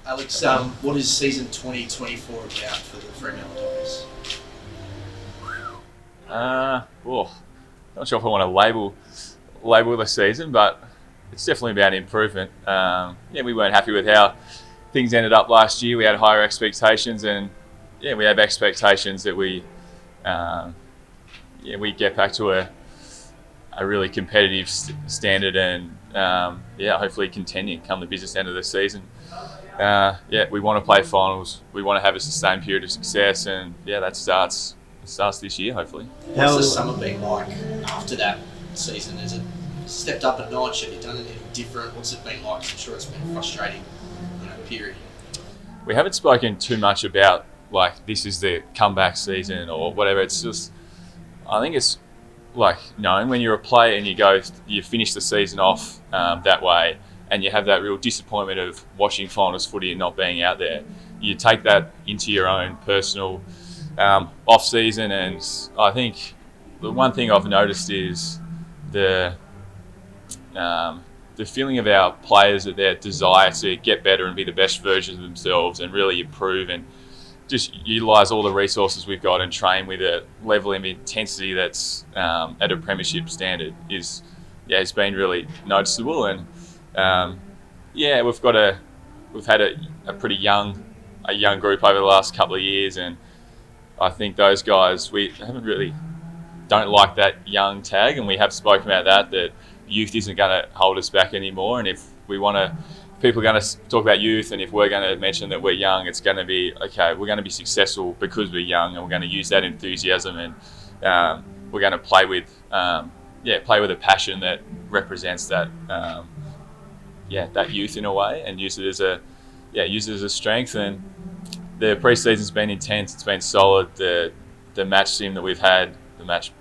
Alex, what is season 2024 about for the Fremantle Dockers? Not sure if I want to label the season, but it's definitely about improvement. We weren't happy with how things ended up last year. We had higher expectations, and we have expectations that we get back to a really competitive standard, and hopefully contending come the business end of the season. We want to play finals. We want to have a sustained period of success, and that starts this year, hopefully. What's the summer been like after that season? Has it stepped up a notch? Have you done anything different? What's it been like? I'm sure it's been a frustrating period. We haven't spoken too much about like this is the comeback season or whatever. It's just, I think it's like knowing when you're a player and you finish the season off that way, and you have that real disappointment of watching finals footy and not being out there. You take that into your own personal off season, and I think the one thing I've noticed is the feeling of our players, that their desire to get better and be the best versions of themselves and really improve and just utilise all the resources we've got and train with a level of intensity that's at a premiership standard has been really noticeable. And we've had a pretty young group over the last couple of years, and I think those guys, we don't like that young tag, and we have spoken about that youth isn't going to hold us back anymore. And if people are going to talk about youth, and if we're going to mention that we're young, it's going to be, okay, we're going to be successful because we're young, and we're going to use that enthusiasm, and we're going to play with a passion that represents that that youth in a way, and use it as a strength. And the pre-season's been intense. It's been solid. The match sim that we've had, the match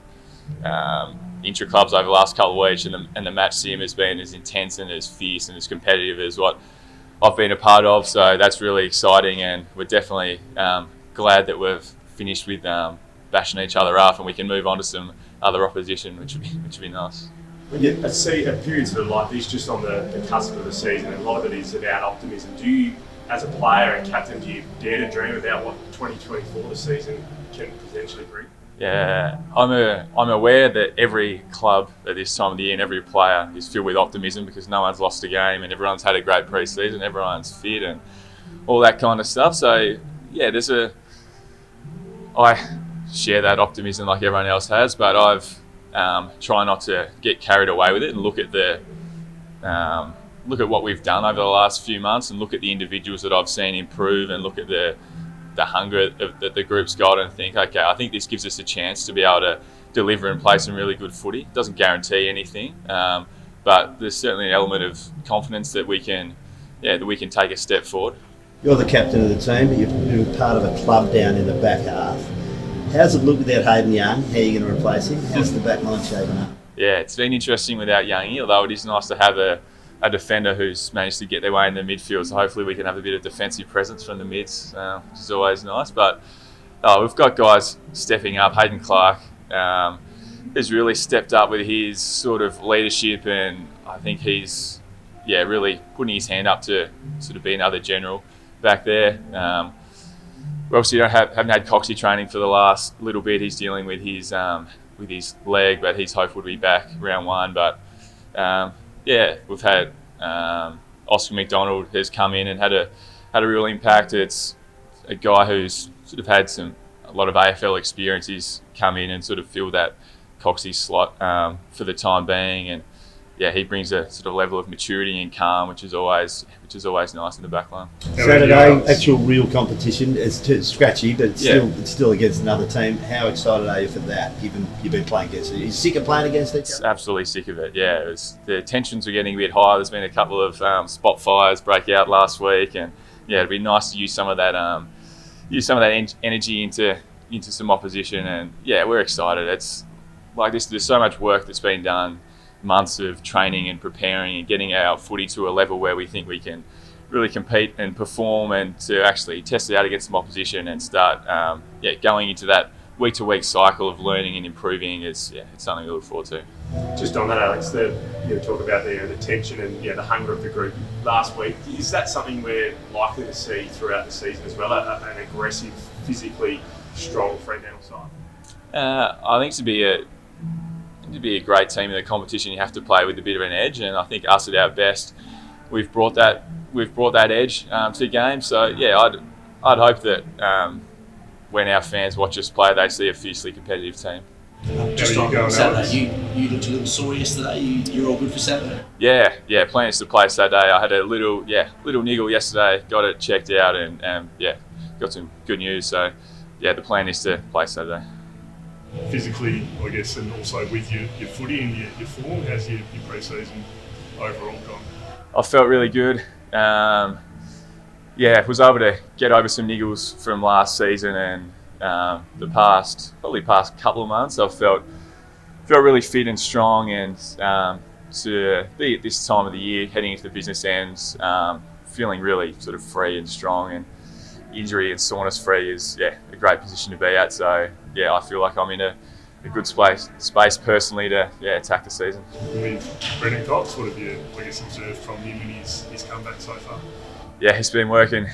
intra-clubs over the last couple of weeks, and the match sim has been as intense and as fierce and as competitive as what I've been a part of. So that's really exciting, and we're definitely glad that we've finished with bashing each other up, and we can move on to some other opposition, which would be nice. I see a period sort of like this just on the cusp of the season, and a lot of it is about optimism. Do you, as a player and captain, do you dare to dream about what 2024 the season can potentially bring? Yeah, I'm aware that every club at this time of the year and every player is filled with optimism because no one's lost a game and everyone's had a great pre-season, everyone's fit and all that kind of stuff. So I share that optimism like everyone else has, but I've tried not to get carried away with it and look at what we've done over the last few months, and look at the individuals that I've seen improve, and look at the hunger that the group's got, and think, okay, I think this gives us a chance to be able to deliver and play some really good footy. It doesn't guarantee anything, but there's certainly an element of confidence that we can take a step forward. You're the captain of the team, but you're part of a club down in the back half. How's it look without Hayden Young? How are you going to replace him? How's the back line shaping up? Yeah, it's been interesting without Youngie, although it is nice to have a defender who's managed to get their way in the midfield. So hopefully we can have a bit of defensive presence from the mids, which is always nice. But we've got guys stepping up. Hayden Clark has really stepped up with his sort of leadership, and I think he's really putting his hand up to sort of be another general back there. We obviously haven't had Coxie training for the last little bit. He's dealing with his leg, but he's hopeful to be back round one. But we've had Oscar McDonald has come in and had a real impact. It's a guy who's sort of had a lot of AFL experience. He's come in and sort of filled that Coxie slot for the time being, and he brings a sort of level of maturity and calm, which is always nice in the back line. Saturday, actual real competition. It's scratchy, but it's still against another team. How excited are you for that, given you've been playing against it? Are you sick of playing against each other? Absolutely sick of it, yeah. The tensions were getting a bit high. There's been a couple of spot fires break out last week, and it'd be nice to use some of that energy into some opposition, and we're excited. It's like this. There's so much work that's been done, months of training and preparing and getting our footy to a level where we think we can really compete and perform, and to actually test it out against some opposition and start going into that week-to-week cycle of learning and improving. It's something we look forward to. Just on that, Alex, you talk about the tension and the hunger of the group last week. Is that something we're likely to see throughout the season as well? An aggressive, physically strong Fremantle side. I think to be a great team in the competition, you have to play with a bit of an edge, and I think us at our best, we've brought that edge to games. So yeah, I'd hope that when our fans watch us play, they see a fiercely competitive team. Just on Saturday, you looked a little sore yesterday. You're all good for Saturday? Yeah. Plans to play Saturday. I had a little niggle yesterday. Got it checked out, and got some good news. So yeah, the plan is to play Saturday. Physically, I guess, and also with your footy and your form, how's your pre-season overall gone? I felt really good. Was able to get over some niggles from last season, and the past couple of months I've felt really fit and strong, and to be at this time of the year, heading into the business ends, feeling really sort of free and strong, and injury and soreness free is a great position to be at. So yeah, I feel like I'm in a good space personally to attack the season. With Brendan Cox, what have you observed from him in his comeback so far? Yeah, he's been working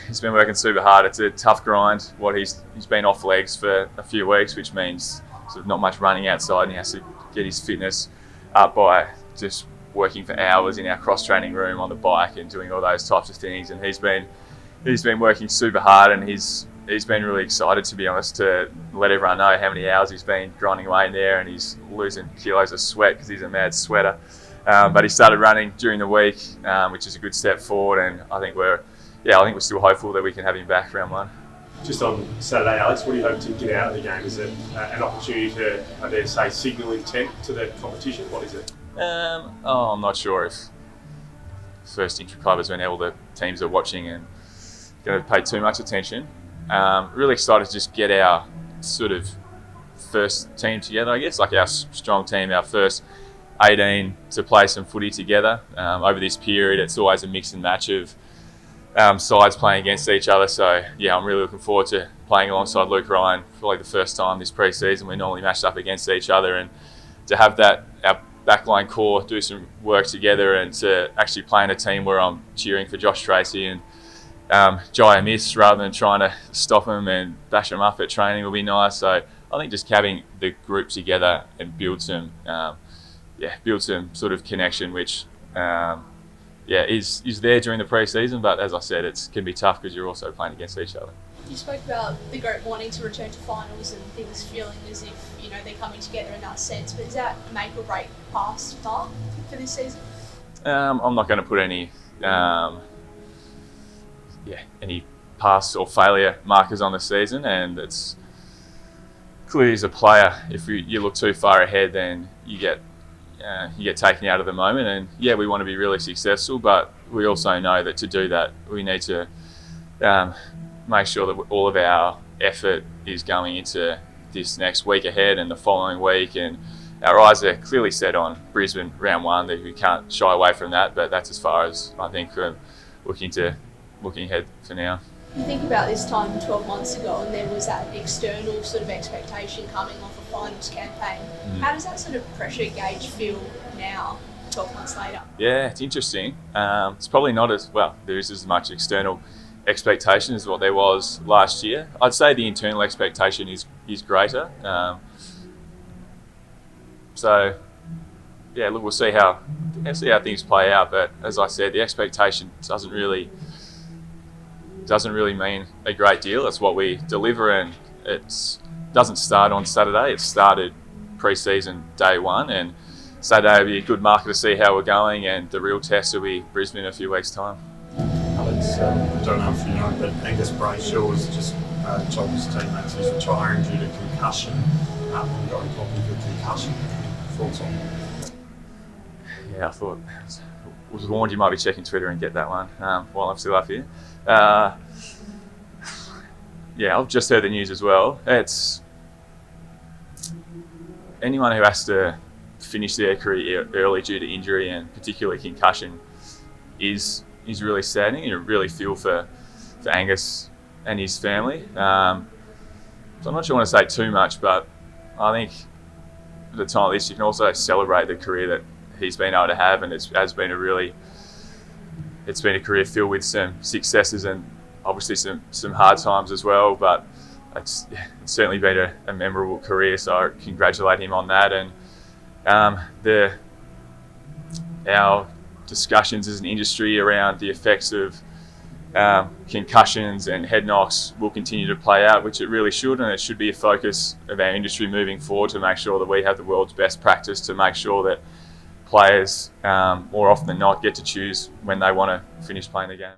super hard. It's a tough grind. He's been off legs for a few weeks, which means sort of not much running outside, and he has to get his fitness up by just working for hours in our cross training room on the bike and doing all those types of things. And he's been working super hard, and he's been really excited, to be honest, to let everyone know how many hours he's been grinding away in there, and he's losing kilos of sweat because he's a mad sweater. But he started running during the week, which is a good step forward, and I think we're still hopeful that we can have him back round one. Just on Saturday, Alex, what do you hope to get out of the game? Is it an opportunity to, I dare say, signal intent to the competition? What is it? I'm not sure if First Intra-Club has been able to, teams are watching and going to pay too much attention. Really excited to just get our sort of first team together, I guess, like our strong team, our first 18 to play some footy together. Over this period, it's always a mix and match of sides playing against each other. So yeah, I'm really looking forward to playing alongside Luke Ryan, probably the first time this pre-season. We're normally matched up against each other, and to have our backline core do some work together, and to actually play in a team where I'm cheering for Josh Tracy and Jai Miss rather than trying to stop him and bash him up at training will be nice. So I think just having the group together and build some sort of connection, which is there during the pre-season, but as I said, it can be tough because you're also playing against each other. You spoke about the group wanting to return to finals and things feeling as if they're coming together in that sense, but is that make or break past mark for this season? I'm not going to put any pass or failure markers on the season, and it's clearly as a player, if you look too far ahead, then you get taken out of the moment. And yeah, we want to be really successful, but we also know that to do that, we need to make sure that all of our effort is going into this next week ahead and the following week, and our eyes are clearly set on Brisbane round one. That we can't shy away from that, but that's as far as I think we're looking ahead for now. You think about this time 12 months ago, and there was that external sort of expectation coming off a finals campaign. How does that sort of pressure gauge feel now, 12 months later? Yeah, it's interesting. It's probably not as well. There is as much external expectation as what there was last year. I'd say the internal expectation is greater. So yeah, look, we'll see how things play out. But as I said, the expectation doesn't really mean a great deal. It's what we deliver, and it doesn't start on Saturday. It started pre-season day one, and Saturday will be a good marker to see how we're going, and the real test will be Brisbane in a few weeks' time. Alex, I don't know if you know, but Angus Brayshaw was just told his teammates he's retiring due to concussion. Ongoing copy of a concussion. Thoughts on that? Yeah, I thought was warned you might be checking Twitter and get that one while I'm still up here. I've just heard the news as well. It's anyone who has to finish their career early due to injury, and particularly concussion, is really saddening. You really feel for Angus and his family. So I'm not sure I want to say too much, but I think at a time like this, you can also celebrate the career that he's been able to have, and it's been a career filled with some successes and obviously some hard times as well. But it's certainly been a memorable career. So I congratulate him on that. And our discussions as an industry around the effects of concussions and head knocks will continue to play out, which it really should, and it should be a focus of our industry moving forward to make sure that we have the world's best practice to make sure that players more often than not get to choose when they want to finish playing the game.